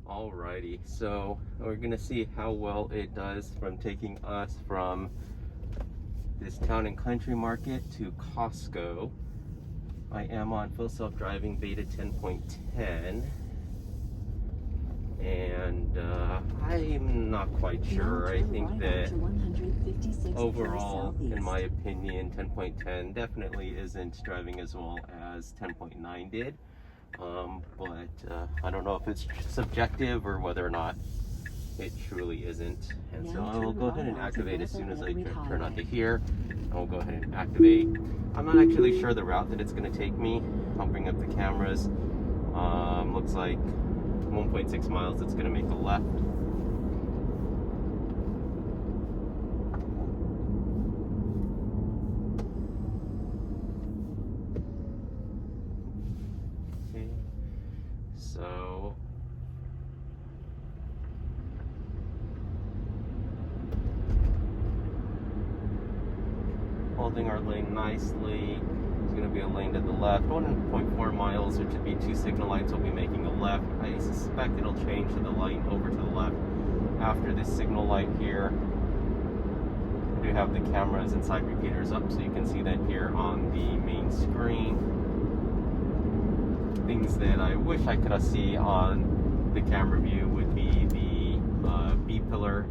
Alrighty, so we're gonna see how well it does from taking us from this town and country market to Costco. I am on full self-driving beta 10.10, and I'm not quite sure. I think that overall, in my opinion, 10.10 definitely isn't driving as well as 10.9 did. But I don't know if it's subjective or whether or not it truly isn't. And so I will go ahead and activate as soon as I turn onto here. I will go ahead and activate. I'm not actually sure the route that it's going to take me. I'll bring up the cameras. Looks like 1.6 miles. It's going to make a left. Okay. So holding our lane nicely. There's going to be a lane to the left. 1.4 miles, which would be 2 signal lights, will be making a left. I suspect it'll change to the lane over to the left after this signal light here. We do have the cameras and side repeaters up, so you can see that here on the main screen. Things that I wish I could see on the camera view would be the B-pillar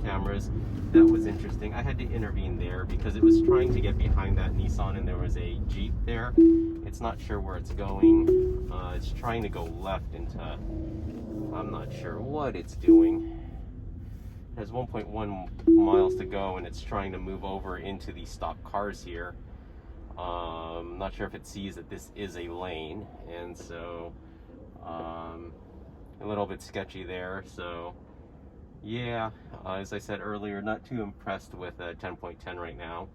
cameras. That was interesting. I had to intervene there because it was trying to get behind that Nissan and there was a Jeep there. It's not sure where it's going. It's trying to go left into, I'm not sure what it's doing. It has 1.1 miles to go and it's trying to move over into the stopped cars here. I'm not sure if it sees that this is a lane, and so a little bit sketchy there. So yeah, as I said earlier, not too impressed with 10.10 right now.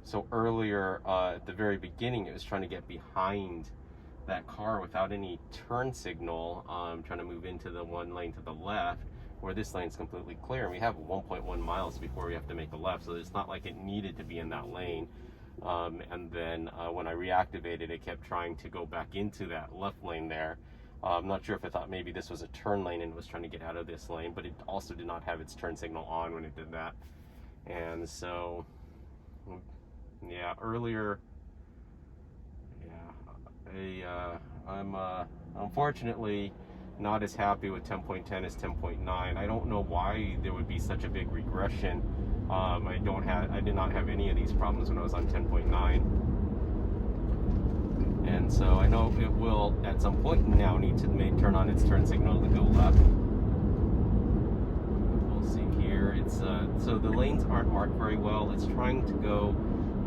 So earlier at the very beginning, it was trying to get behind that car without any turn signal, trying to move into the one lane to the left, where this lane's completely clear, and we have 1.1 miles before we have to make a left, so it's not like it needed to be in that lane. And then when I reactivated, it kept trying to go back into that left lane there. I'm not sure if it thought maybe this was a turn lane and was trying to get out of this lane, but it also did not have its turn signal on when it did that. And so, yeah, earlier, yeah, I'm unfortunately not as happy with 10.10 as 10.9. I don't know why there would be such a big regression. I did not have any of these problems when I was on 10.9. And so I know it will at some point now need to turn on its turn signal to go left. We'll see here. It's so the lanes aren't marked very well. It's trying to go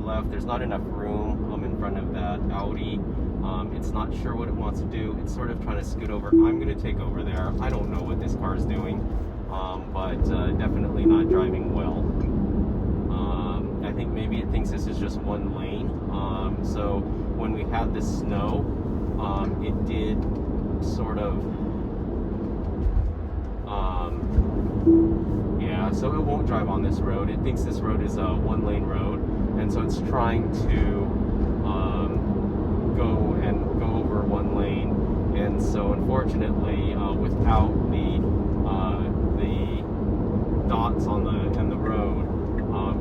left. There's not enough room in front of that Audi. It's not sure what it wants to do. It's sort of trying to scoot over. I'm going to take over there. I don't know what this car is doing, but definitely not driving well. I think maybe it thinks this is just one lane. So when we had the snow, it did sort of, yeah, so it won't drive on this road. It thinks this road is a one-lane road, and so it's trying to go over one lane. And so unfortunately, without the dots on the road,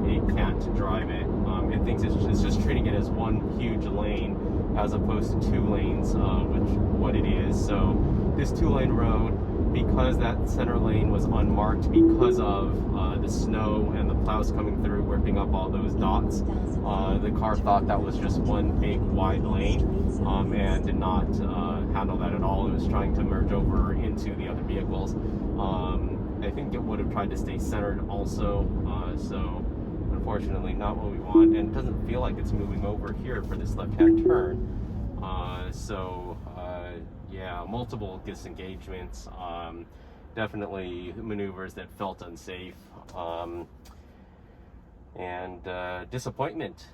it can't drive it. It thinks it's just treating it as one huge lane as opposed to two lanes, which what it is. So this two-lane road, because that center lane was unmarked because of the snow and the plows coming through, ripping up all those dots, the car thought that was just one big wide lane, and did not handle that at all. It was trying to merge over into the other vehicles. I think it would have tried to stay centered also, so unfortunately not what we want, and it doesn't feel like it's moving over here for this left-hand turn. Yeah, multiple disengagements, definitely maneuvers that felt unsafe, and disappointment.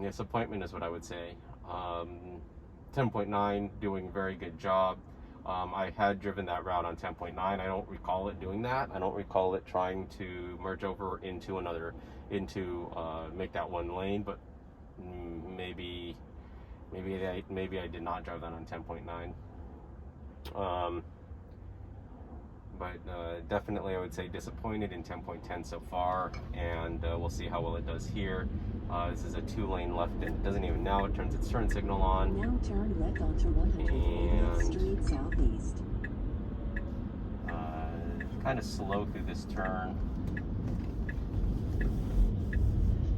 Disappointment is what I would say. 10.9 doing a very good job. I had driven that route on 10.9. I don't recall it doing that. I don't recall it trying to merge over into make that one lane, but maybe Maybe I did not drive that on 10.9. But definitely I would say disappointed in 10.10 so far, and we'll see how well it does here. This is a 2-lane left, and it doesn't even now. It turns its turn signal on. Now turn left onto 180th Street Southeast. Kind of slow through this turn.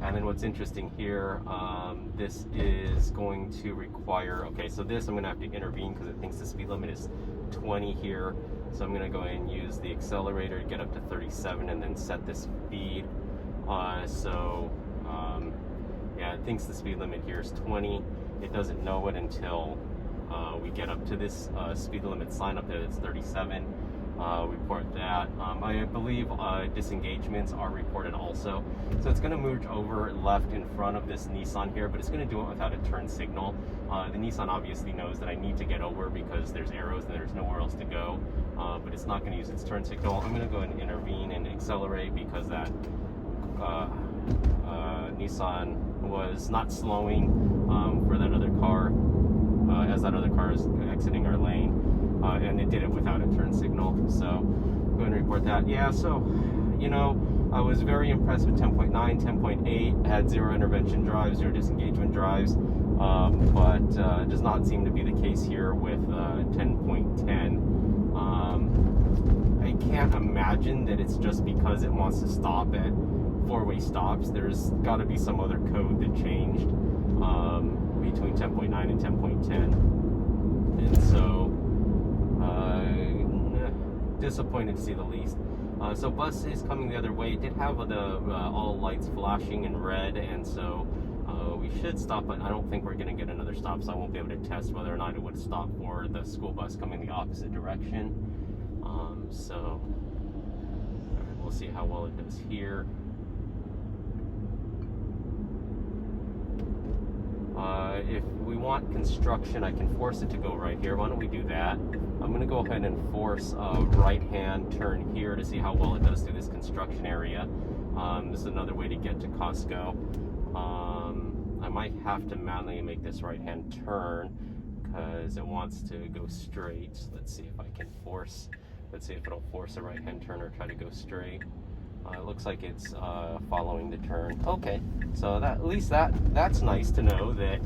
And then what's interesting here, this is going to require, okay, so this I'm going to have to intervene because it thinks the speed limit is 20 here. So I'm going to go ahead and use the accelerator to get up to 37 and then set the speed. Yeah, it thinks the speed limit here is 20. It doesn't know it until we get up to this speed limit sign up there that's 37. Report that. I believe disengagements are reported also. So it's going to merge over left in front of this Nissan here, but it's going to do it without a turn signal. The Nissan obviously knows that I need to get over because there's arrows and there's nowhere else to go, but it's not going to use its turn signal. I'm going to go ahead and intervene and accelerate because that Nissan was not slowing for that other car as that other car is exiting our lane. And it did it without a turn signal, so go ahead and report that. Yeah, so, you know, I was very impressed with 10.9, 10.8, had 0 intervention drives, 0 disengagement drives, but does not seem to be the case here with 10.10. I can't imagine that it's just because it wants to stop at 4-way stops. There's got to be some other code that changed between 10.9 and 10.10, and so disappointed to see the least. So bus is coming the other way. It did have the all lights flashing in red, and so we should stop, but I don't think we're going to get another stop, so I won't be able to test whether or not it would stop for the school bus coming the opposite direction. So we'll see how well it does here. If we want construction, I can force it to go right here. Why don't we do that? I'm going to go ahead and force a right-hand turn here to see how well it does through this construction area. This is another way to get to Costco. I might have to manually make this right-hand turn because it wants to go straight. So let's see if I can force, let's see if it'll force a right-hand turn or try to go straight. It looks like it's following the turn. Okay, so that, at least that's nice to know that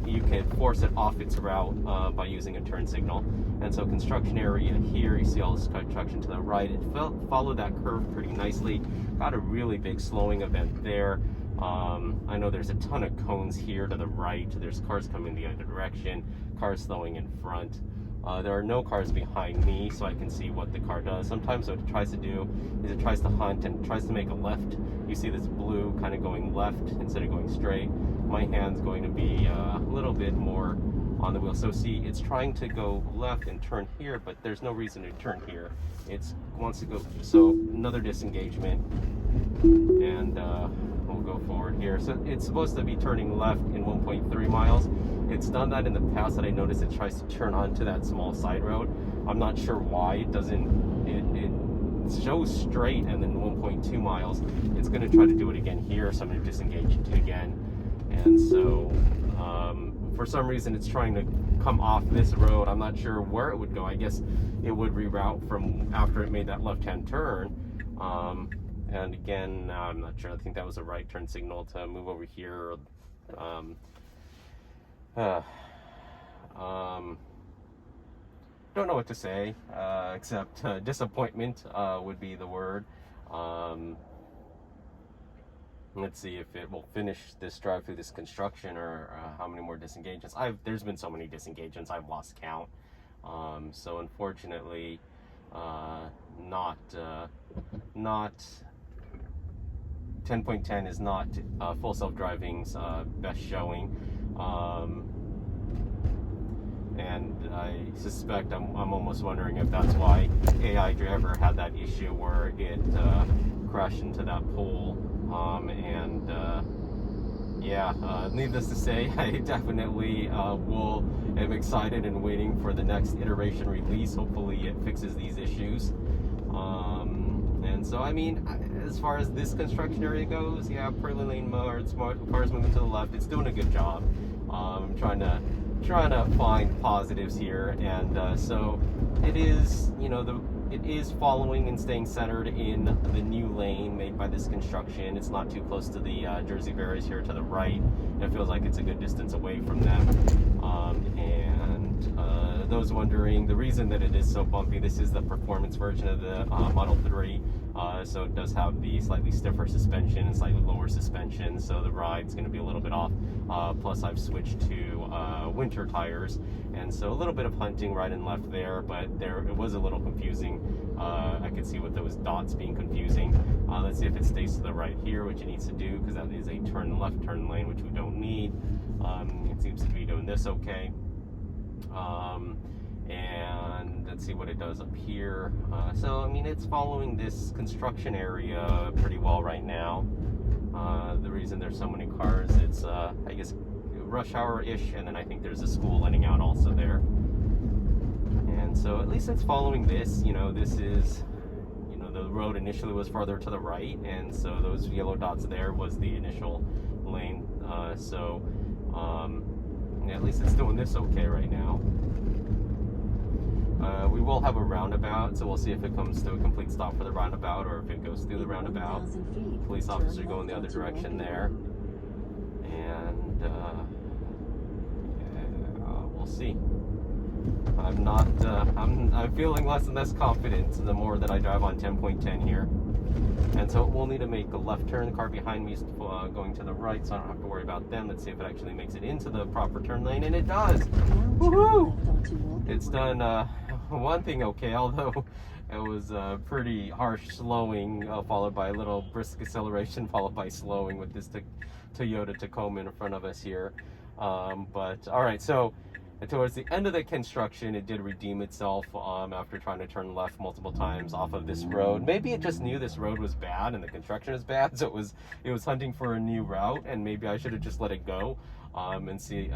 you can force it off its route by using a turn signal. And so construction area here, you see all this construction to the right. It followed that curve pretty nicely. Got a really big slowing event there. I know there's a ton of cones here to the right. There's cars coming the other direction, cars slowing in front. There are no cars behind me, so I can see what the car does. Sometimes what it tries to do is it tries to hunt and tries to make a left. You see this blue kind of going left instead of going straight. My hand's going to be a little bit more on the wheel. So see, it's trying to go left and turn here, but there's no reason to turn here. It wants to go, so another disengagement, and we'll go forward here. So it's supposed to be turning left in 1.3 miles. It's done that in the past that I noticed it tries to turn onto that small side road. I'm not sure why it doesn't, it shows straight and then 1.2 miles. It's going to try to do it again here, so I'm going to disengage it again. And so for some reason it's trying to come off this road. I'm not sure where it would go. I guess it would reroute from after it made that left-hand turn. And again, I'm not sure. I think that was a right turn signal to move over here. Don't know what to say, except disappointment would be the word. Let's see if it will finish this drive through this construction, or how many more disengagements. There's been so many disengagements, I've lost count. So unfortunately, not 10.10 is not full self-driving's best showing. And I suspect, I'm almost wondering if that's why AI Driver had that issue where it crashed into that pole. Needless to say, I definitely am excited and waiting for the next iteration release. Hopefully it fixes these issues. And so, I mean, as far as this construction area goes, yeah, per lane modes, cars moving to the left, it's doing a good job. I'm trying to find positives here, and so it is, you know, it is following and staying centered in the new lane made by this construction. It's not too close to the Jersey barriers here to the right. It feels like it's a good distance away from them. Those wondering, the reason that it is so bumpy, this is the performance version of the Model 3. So it does have the slightly stiffer suspension and slightly lower suspension, so the ride's going to be a little bit off. Plus I've switched to winter tires, and so a little bit of hunting right and left there, but it was a little confusing. I could see with those dots being confusing. Let's see if it stays to the right here, which it needs to do, because that is a left turn lane, which we don't need. It seems to be doing this okay. And let's see what it does up here. So I mean, it's following this construction area pretty well right now. The reason there's so many cars, it's I guess rush hour-ish, and then I think there's a school letting out also there. And so at least it's following this. You know, this is, you know, the road initially was farther to the right, and so those yellow dots there was the initial lane. Yeah, at least it's doing this okay right now. We will have a roundabout, so we'll see if it comes to a complete stop for the roundabout, or if it goes through the roundabout. Police officer going the other direction there, and yeah, we'll see. I'm feeling less and less confident the more that I drive on 10.10 here. And so we'll need to make a left turn. The car behind me is going to the right, so I don't have to worry about them. Let's see if it actually makes it into the proper turn lane, and it does. Woohoo! It's done one thing okay, although it was pretty harsh slowing, followed by a little brisk acceleration, followed by slowing with this Toyota Tacoma in front of us here. But all right, so towards the end of the construction, it did redeem itself after trying to turn left multiple times off of this road. Maybe it just knew this road was bad and the construction is bad, so it was hunting for a new route, and maybe I should have just let it go and see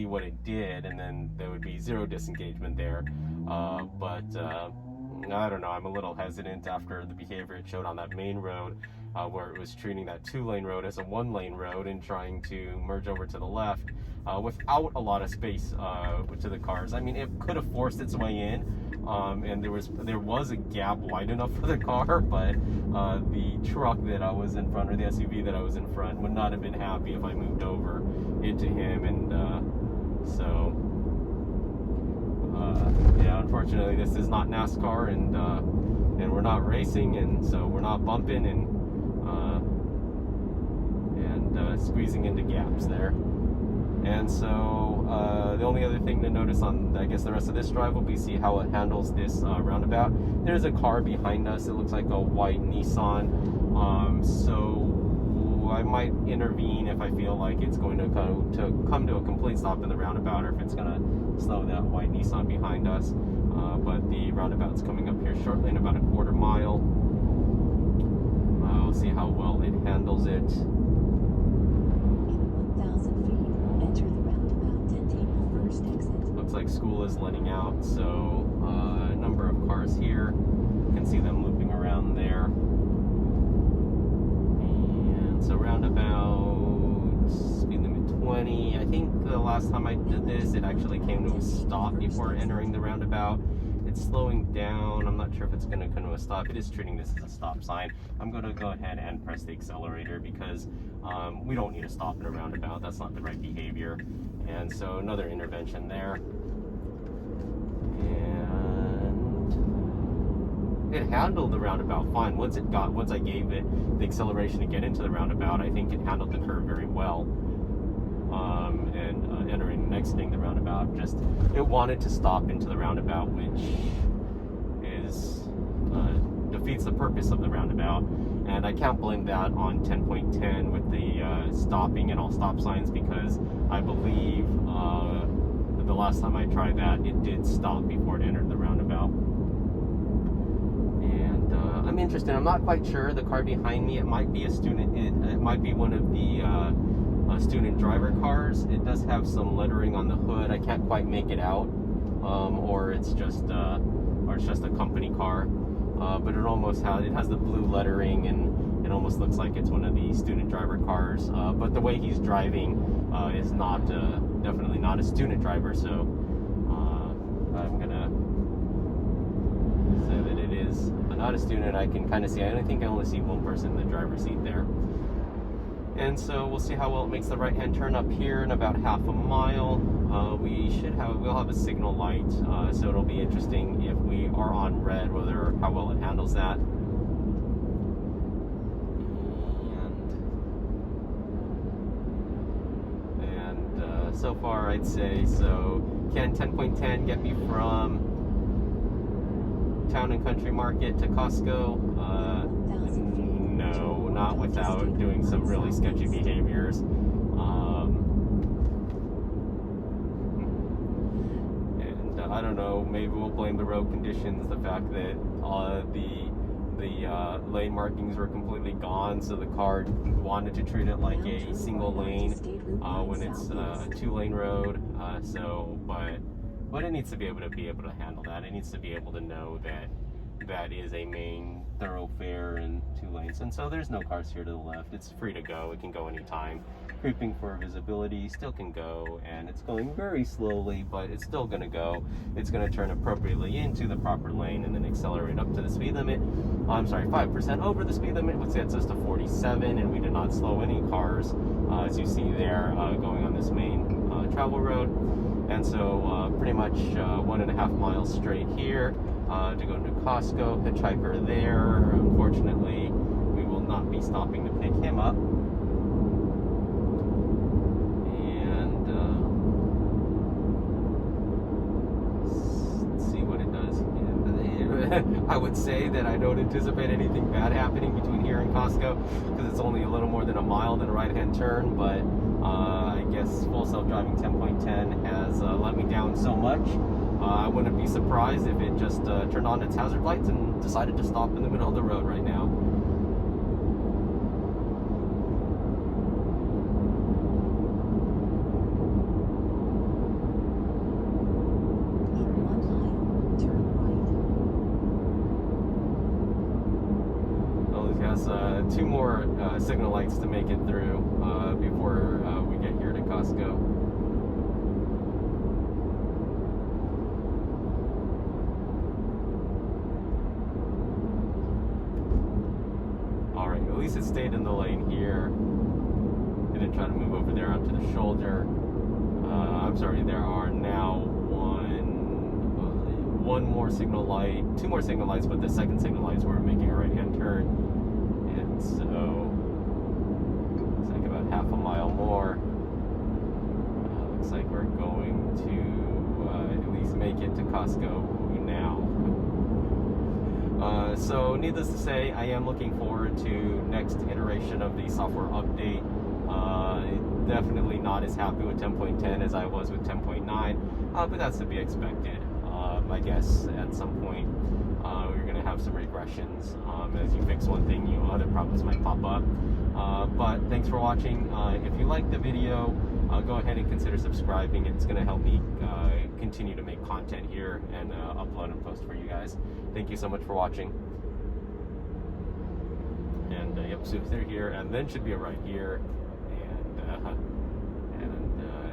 what it did, and then there would be zero disengagement there. But I don't know, I'm a little hesitant after the behavior it showed on that main road, where it was treating that 2-lane road as a 1-lane road and trying to merge over to the left without a lot of space to the cars. I mean, it could have forced its way in, and there was a gap wide enough for the car, but the truck that I was in front, or the SUV that I was in front, would not have been happy if I moved over into him, and so yeah, unfortunately this is not NASCAR, and we're not racing, and so we're not bumping and squeezing into gaps there. And so the only other thing to notice on, I guess, the rest of this drive will be see how it handles this roundabout. There's a car behind us. It looks like a white Nissan. So I might intervene if I feel like it's going to come to a complete stop in the roundabout, or if it's going to slow that white Nissan behind us. But the roundabout's coming up here shortly in about a quarter mile. We'll see how well it handles it. Looks like school is letting out, so a number of cars here. You can see them looping around there. And so roundabout, speed limit 20. I think the last time I did this, it actually came to a stop before entering the roundabout. It's slowing down. I'm not sure if it's going to come to a stop. It is treating this as a stop sign. I'm going to go ahead and press the accelerator, because we don't need to stop in a roundabout. That's not the right behavior. And so another intervention there. And it handled the roundabout fine. Once I gave it the acceleration to get into the roundabout, I think it handled the curve very well. Exiting the roundabout, it wanted to stop into the roundabout, which defeats the purpose of the roundabout. And I can't blame that on 10.10 with the stopping and all stop signs, because I believe the last time I tried that, it did stop before it entered the roundabout. And I'm interested. I'm not quite sure. The car behind me, it might be a student. It might be one of the student driver cars. It does have some lettering on the hood. I can't quite make it out, or it's just a company car. But it has the blue lettering, and It almost looks like it's one of the student driver cars, but the way he's driving is not definitely not a student driver. So I'm gonna say that it is not a student. I can kind of see. I think I only see one person in the driver's seat there. And so we'll see how well it makes the right-hand turn up here in about half a mile. We'll have a signal light, so it'll be interesting if we are on red, how well it handles that. And so far I'd say, so can 10.10 get me from Town and Country Market to Costco? No, not without doing some really sketchy behaviors. And I don't know, maybe we'll blame the road conditions, the fact that the lane markings were completely gone, so the car wanted to treat it like a single lane when it's a 2-lane road. But it needs to be able to handle that. It needs to be able to know that is a main thoroughfare and 2 lanes, and so there's no cars here to the left. It's free to go. It can go anytime. Creeping for visibility still can go, and it's going very slowly, but it's still going to go. It's going to turn appropriately into the proper lane and then accelerate up to the speed limit. I'm sorry, 5% over the speed limit, which gets us to 47, and we did not slow any cars, as you see there, going on this main travel road. And so pretty much 1.5 miles straight here to go to Costco. Hitchhiker there. Unfortunately, we will not be stopping to pick him up. And let's see what it does. I would say that I don't anticipate anything bad happening between here and Costco, because it's only a little more than a mile than a right-hand turn, but I guess full self-driving 10.10 has let me down so much. I wouldn't be surprised if it just turned on its hazard lights and decided to stop in the middle of the road right now. Two more signal lights to make it through before we get here to Costco. Alright, at least it stayed in the lane here. It didn't try to move over there onto the shoulder. I'm sorry, there are now one more signal light, 2 more signal lights, but the second signal lights were making a right-hand turn. So looks like about half a mile more. Looks like we're going to at least make it to Costco now. So needless to say, I am looking forward to next iteration of the software update. Definitely not as happy with 10.10 as I was with 10.9, but that's to be expected. I guess at some point we're going to have some regressions. As you fix one thing, other problems might pop up. But thanks for watching. If you liked the video, go ahead and consider subscribing. It's going to help me continue to make content here and upload and post for you guys. Thank you so much for watching. And yep, so they're here, and then should be a right here,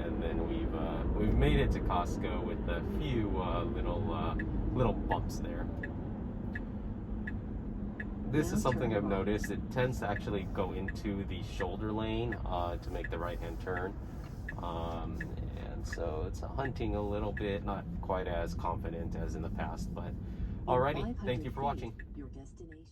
and then we've made it to Costco with a few little bumps there. This is something I've noticed. It tends to actually go into the shoulder lane to make the right-hand turn. And so it's hunting a little bit, not quite as confident as in the past, but alrighty, thank you for watching. Your destination.